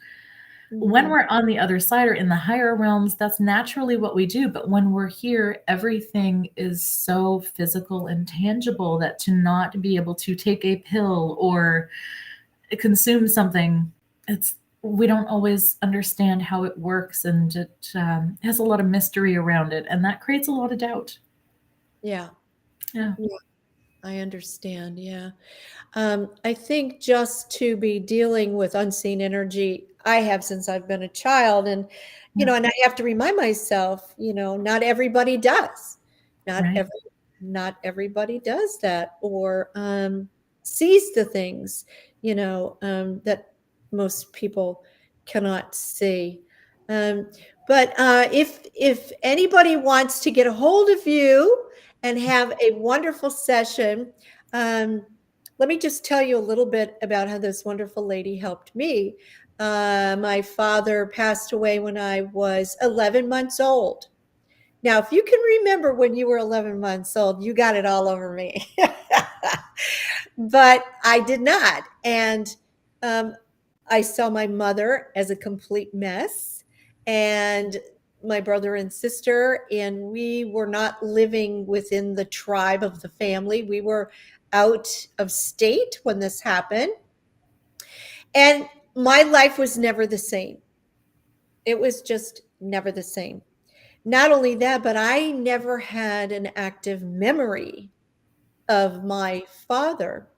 When we're on the other side or in the higher realms, that's naturally what we do. But when we're here, everything is so physical and tangible that to not be able to take a pill or consume something, we don't always understand how it works, and it has a lot of mystery around it, and that creates a lot of doubt. Yeah. Yeah. Yeah, I understand. Yeah. I think just to be dealing with unseen energy, I have since I've been a child, and Yeah. and I have to remind myself, not everybody does, not Right. every, not everybody does that, or sees the things, that most people cannot see. Um, but if anybody wants to get a hold of you and have a wonderful session, um, let me just tell you a little bit about how this wonderful lady helped me. My father passed away when I was 11 months old. Now, if you can remember when you were 11 months old, you got it all over me. But I did not. And um, I saw my mother as a complete mess, and my brother and sister, and we were not living within the tribe of the family. We were out of state when this happened. And my life was never the same. It was just never the same. Not only that, but I never had an active memory of my father.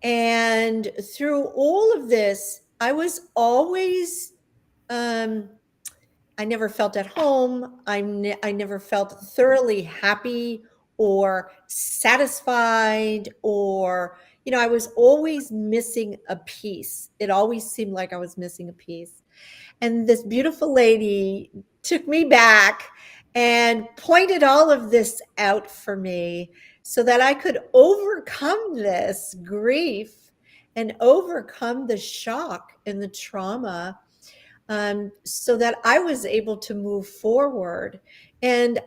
And through all of this, I was always, I never felt at home. I never felt thoroughly happy or satisfied, or, I was always missing a piece. It always seemed like I was missing a piece. And this beautiful lady took me back and pointed all of this out for me so that I could overcome this grief and overcome the shock and the trauma, so that I was able to move forward. And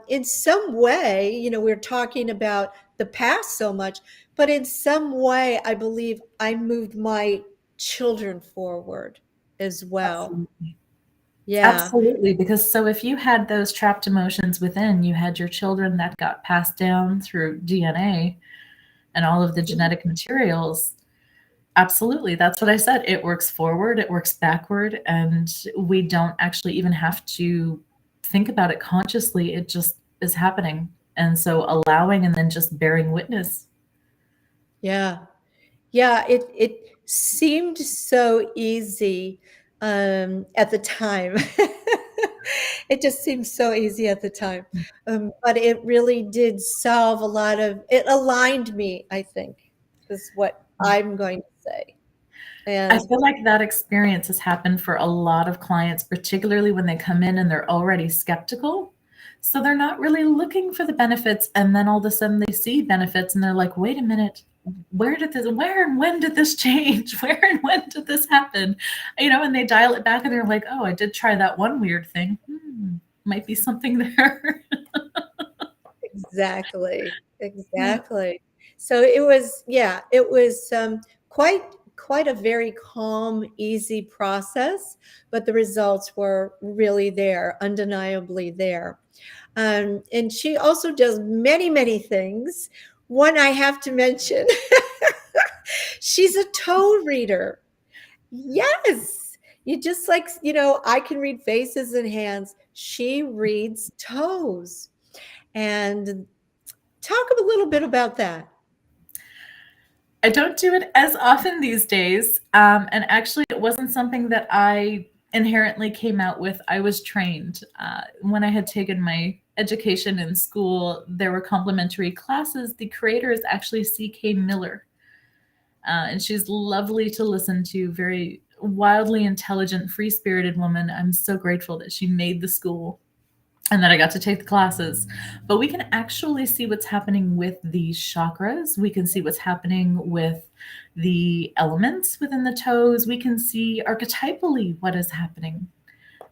in some way, we're talking about the past so much, but in some way, I believe I moved my children forward as well. Absolutely. Yeah. Absolutely. Because so if you had those trapped emotions within, you had your children that got passed down through DNA and all of the genetic materials. Absolutely. That's what I said. It works forward, it works backward, and we don't actually even have to think about it consciously. It just is happening. And so allowing and then just bearing witness. Yeah. Yeah, it seemed so easy at the time. It just seemed so easy at the time. But it really did solve a lot of it, aligned me, I think, is what I'm going to say. I And feel like that experience has happened for a lot of clients, particularly when they come in and they're already skeptical. So they're not really looking for the benefits. And then all of a sudden they see benefits and they're like, wait a minute, where and when did this change? Where and when did this happen? And they dial it back and they're like, oh, I did try that one weird thing. might be something there. Exactly, Yeah. exactly. So it was, yeah, it was quite quite a very calm, easy process, but the results were really there, undeniably there. And she also does many, many things. One I have to mention, she's a toe reader. Yes. You just like, I can read faces and hands. She reads toes. And talk a little bit about that. I don't do it as often these days. And actually, it wasn't something that I inherently came out with. I was trained. When I had taken my education in school, there were complimentary classes. The creator is actually C.K. Miller. And she's lovely to listen to, very wildly intelligent, free spirited woman. I'm so grateful that she made the school and that I got to take the classes. But we can actually see what's happening with the chakras. We can see what's happening with the elements within the toes. We can see archetypally what is happening.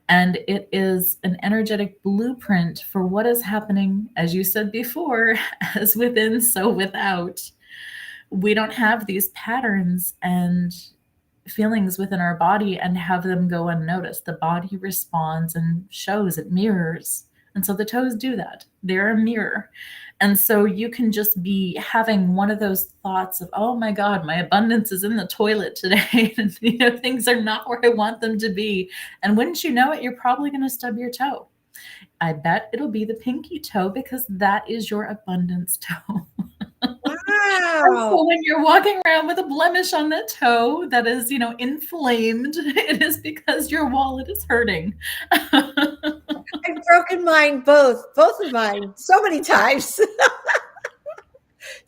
And it is an energetic blueprint for what is happening, as you said before, as within, so without. We don't have these patterns and feelings within our body and have them go unnoticed. The body responds and shows, it mirrors. And so the toes do that. They're a mirror. And so you can just be having one of those thoughts of, oh my God, my abundance is in the toilet today. And, things are not where I want them to be. And wouldn't you know it, you're probably going to stub your toe. I bet it'll be the pinky toe because that is your abundance toe. And Wow. so when you're walking around with a blemish on the toe that is, inflamed, it is because your wallet is hurting. I've broken mine both of mine so many times.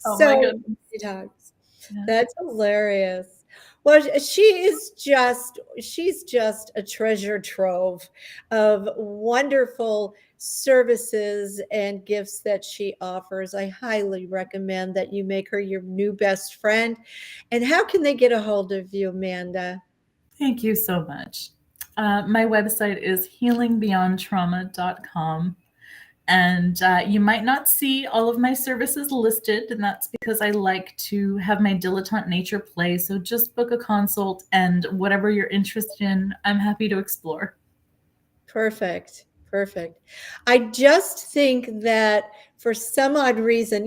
Oh my So goodness. many times. Yeah. That's hilarious. Well, she's just a treasure trove of wonderful services and gifts that she offers. I highly recommend that you make her your new best friend. And how can they get a hold of you, Amanda? Thank you so much. My website is healingbeyondtrauma.com. And you might not see all of my services listed, and that's because I like to have my dilettante nature play. So just book a consult, and whatever you're interested in, I'm happy to explore. Perfect. Perfect. I just think that for some odd reason,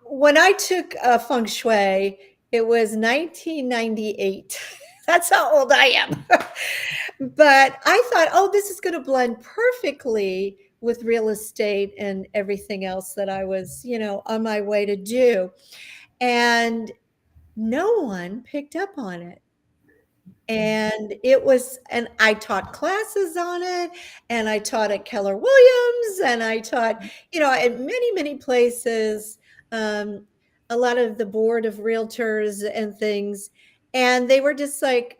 when I took feng shui, it was 1998. That's how old I am. But I thought, oh, this is going to blend perfectly with real estate and everything else that I was, on my way to do. And no one picked up on it. And I taught classes on it, and I taught at Keller Williams, and I taught, at many, many places, um, a lot of the board of realtors and things. And they were just like,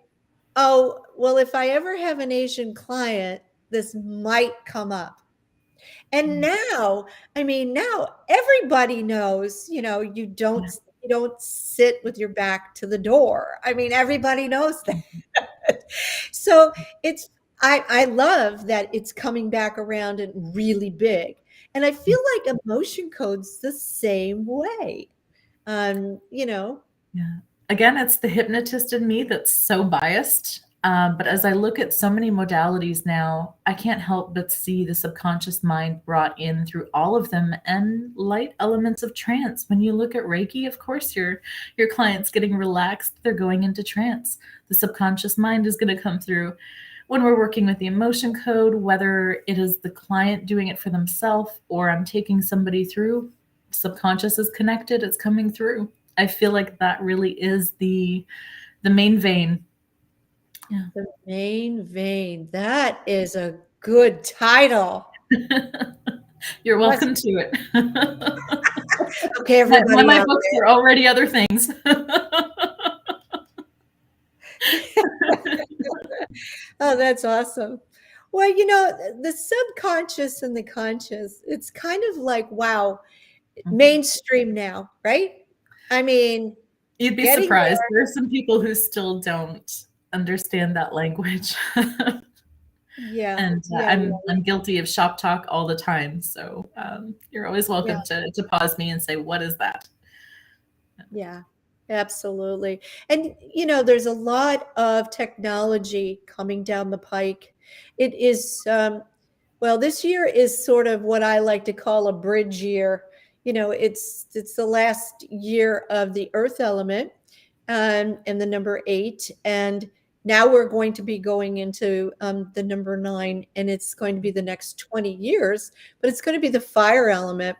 oh, well, if I ever have an Asian client, this might come up. And now, I mean, now everybody knows, Yeah. you don't sit with your back to the door. I mean, everybody knows that. So it's I love that it's coming back around and really big. And I feel like emotion code's the same way. You know, Yeah. Again, it's the hypnotist in me that's so biased. But as I look at so many modalities now, I can't help but see the subconscious mind brought in through all of them and light elements of trance. When you look at Reiki, of course, your client's getting relaxed, they're going into trance. The subconscious mind is going to come through when we're working with the emotion code, whether it is the client doing it for themselves or I'm taking somebody through, subconscious is connected, it's coming through. I feel like that really is the main vein. Yeah. the main vein. That is a good title. You're What's welcome to it. okay, My everybody out books are already other things. Oh, that's awesome. Well, the subconscious and the conscious, it's kind of like, wow, mainstream now, right? I mean, You'd be getting surprised. There are some people who still don't understand that language. Yeah. And Yeah. I'm guilty of shop talk all the time. So you're always Yeah. welcome to pause me and say, "What is that?" Yeah, absolutely. And, there's a lot of technology coming down the pike. It is, well, this year is sort of what I like to call a bridge year. It's the last year of the earth element, and the number 8. And now we're going to be going into the number 9, and it's going to be the next 20 years, but it's going to be the fire element.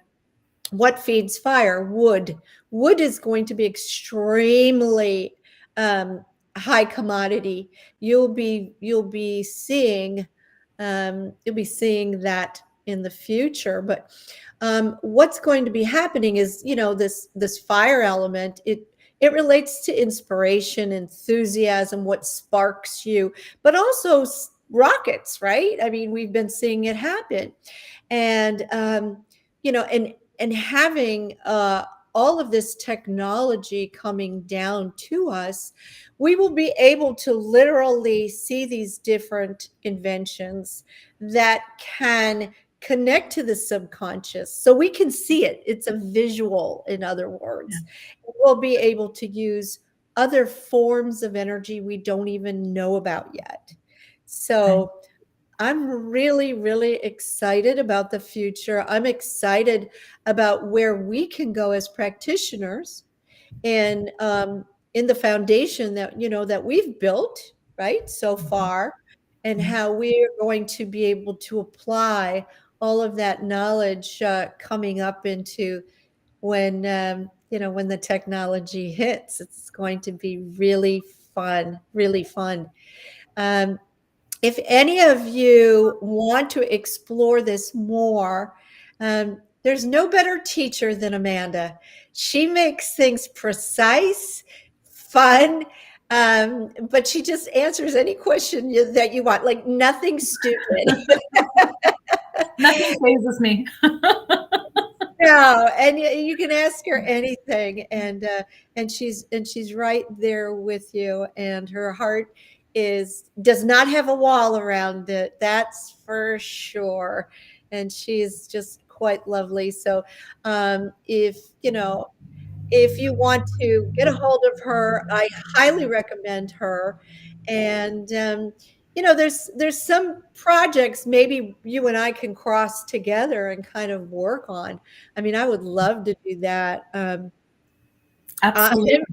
What feeds fire? Wood. Wood is going to be extremely um, high commodity. You'll be seeing that in the future. But what's going to be happening is, this fire element. It relates to inspiration, enthusiasm, what sparks you, but also rockets, right? I mean, we've been seeing it happen, and and having all of this technology coming down to us, we will be able to literally see these different inventions that can connect to the subconscious. So we can see it. It's a visual, in other Yeah. words. We'll be able to use other forms of energy we don't even know about yet. Right. So I'm really, really excited about the future. I'm excited about where we can go as practitioners, and in the foundation that we've built right so Mhm. far, and Yeah. how we're going to be able to apply all of that knowledge coming up into when the technology hits. It's going to be really fun, really fun. Um, if any of you want to explore this more, there's no better teacher than Amanda. She makes things precise, fun, but she just answers any question that you want, like nothing stupid. Nothing phases me. No, and you can ask her anything, and she's right there with you, and her heart is does not have a wall around it. That's for sure, and she's just quite lovely. So, if you want to get a hold of her, I highly recommend her. And there's some projects maybe you and I can cross together and kind of work on. I mean, I would love to do that. Uh, Absolutely.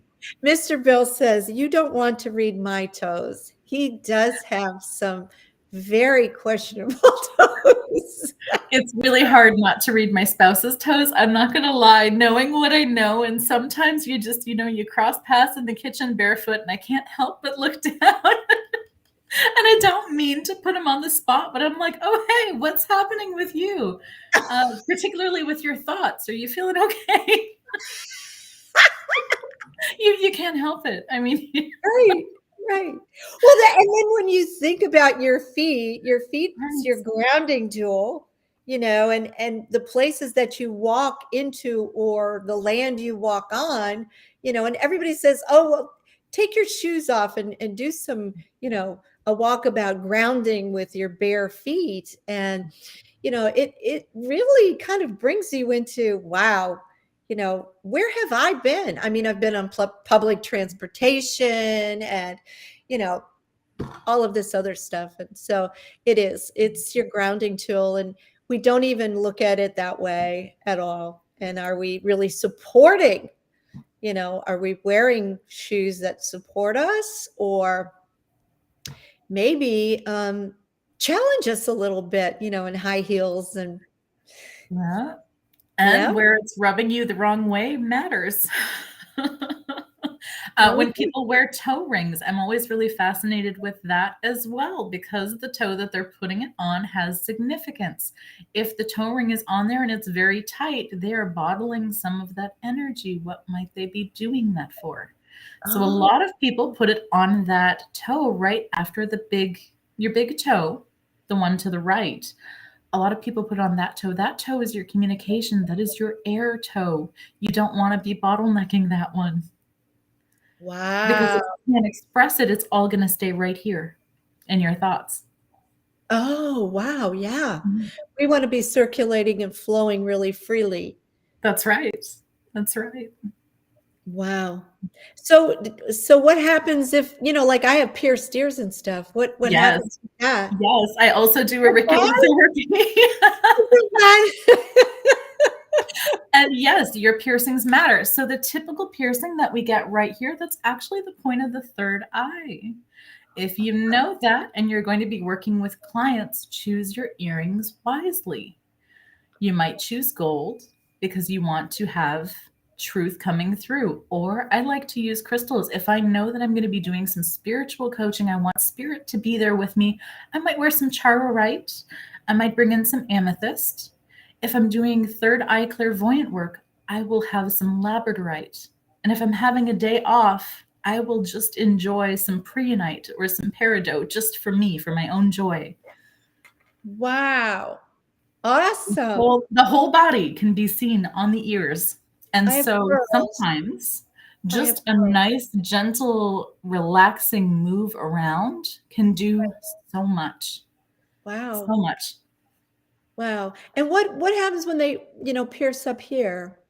Mr. Bill says you don't want to read my toes. He does have some very questionable toes. It's really hard not to read my spouse's toes. I'm not gonna lie, knowing what I know, and sometimes you just, you cross paths in the kitchen barefoot, and I can't help but look down. And I don't mean to put him on the spot, but I'm like, oh, hey, what's happening with you? Particularly with your thoughts. Are you feeling okay? You can't help it. I mean, Right, right. Well, and then when you think about your feet's right. your grounding tool, and the places that you walk into or the land you walk on, and everybody says, "Oh, well, take your shoes off and do some, a walk about grounding with your bare feet." And it really kind of brings you into, wow, where have I been? I mean, I've been on public transportation, and you know all of this other stuff. And so it's your grounding tool, and we don't even look at it that way at all. And are we really supporting? Are we wearing shoes that support us, or maybe challenge us a little bit, in high heels? And Yeah. yeah. And where it's rubbing you the wrong way matters. Well, When people wear toe rings, I'm always really fascinated with that as well, because the toe that they're putting it on has significance. If the toe ring is on there and it's very tight, they are bottling some of that energy. What might they be doing that for? So a oh, lot of people put it on that toe right after your big toe, the one to the right. A lot of people put on that toe. That toe is your communication. That is your air toe. You don't want to be bottlenecking that one, because wow. if you can't express it, it's all going to stay right here in your thoughts. Oh, wow, yeah. Mhm. We wanna be circulating and flowing really freely. That's right. That's right. Wow. So what happens if, like I have pierced ears and stuff, what Yes. happens with that? Yes, I also do Is auriculotherapy. it And yes, your piercings matter. So the typical piercing that we get right here, that's actually the point of the third eye. If you know that and you're going to be working with clients, choose your earrings wisely. You might choose gold because you want to have truth coming through. Or I like to use crystals. If I know that I'm going to be doing some spiritual coaching, I want spirit to be there with me. I might wear some charorite. I might bring in some amethyst. If I'm doing third eye clairvoyant work, I will have some labradorite. And if I'm having a day off, I will just enjoy some preonite or some peridot just for me, for my own joy. Wow. Awesome. Well, the whole body can be seen on the ears. And I have so pearls. sometimes I have just a pearls. nice, gentle, relaxing move around can do so much. So Wow. much. Wow. And what happens when they, pierce up here?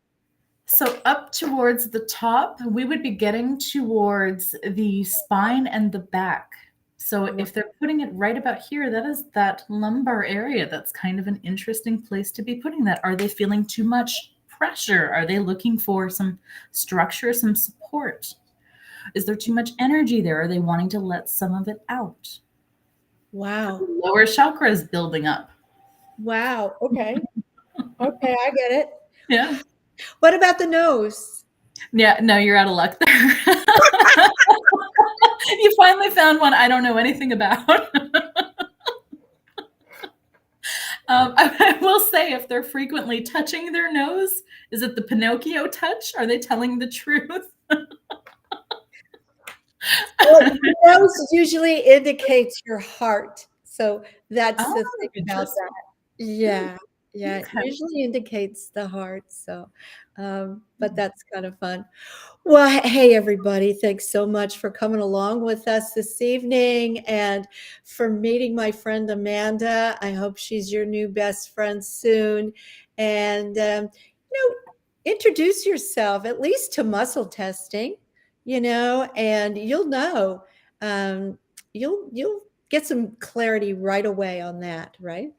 So up towards the top, we would be getting towards the spine and the back. So Wow. if they're putting it right about here, that is that lumbar area. That's kind of an interesting place to be putting that. Are they feeling too much pressure? Are they looking for some structure, some support? Is there too much energy there? Are they wanting to let some of it out? Wow. Lower chakra is building up. Wow. Okay. Okay, I get it. Yeah. What about the nose? Yeah, no, you're out of luck there. You finally found one I don't know anything about. I will say, if they're frequently touching their nose, is it the Pinocchio touch? Are they telling the truth? Well, the nose usually indicates your heart. So that's the Oh, thing about interesting. that. Yeah. Yeah, it Okay. usually indicates the heart. So, but that's kind of fun. Well, hey, everybody, thanks so much for coming along with us this evening and for meeting my friend Amanda. I hope she's your new best friend soon. And, introduce yourself at least to muscle testing, and you'll know. Um, you'll get some clarity right away on that, right?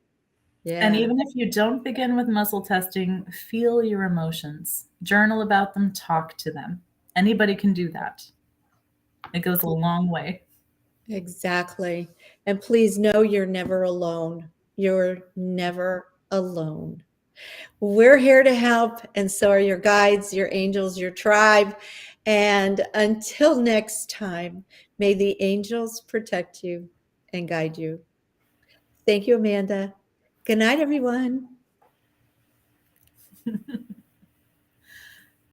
And Yeah. even if you don't begin with muscle testing, feel your emotions, journal about them, talk to them. Anybody can do that. It goes a long way. Exactly. And please know you're never alone. You're never alone. We're here to help, and so are your guides, your angels, your tribe. And until next time, may the angels protect you and guide you. Thank you, Amanda. Good night, everyone.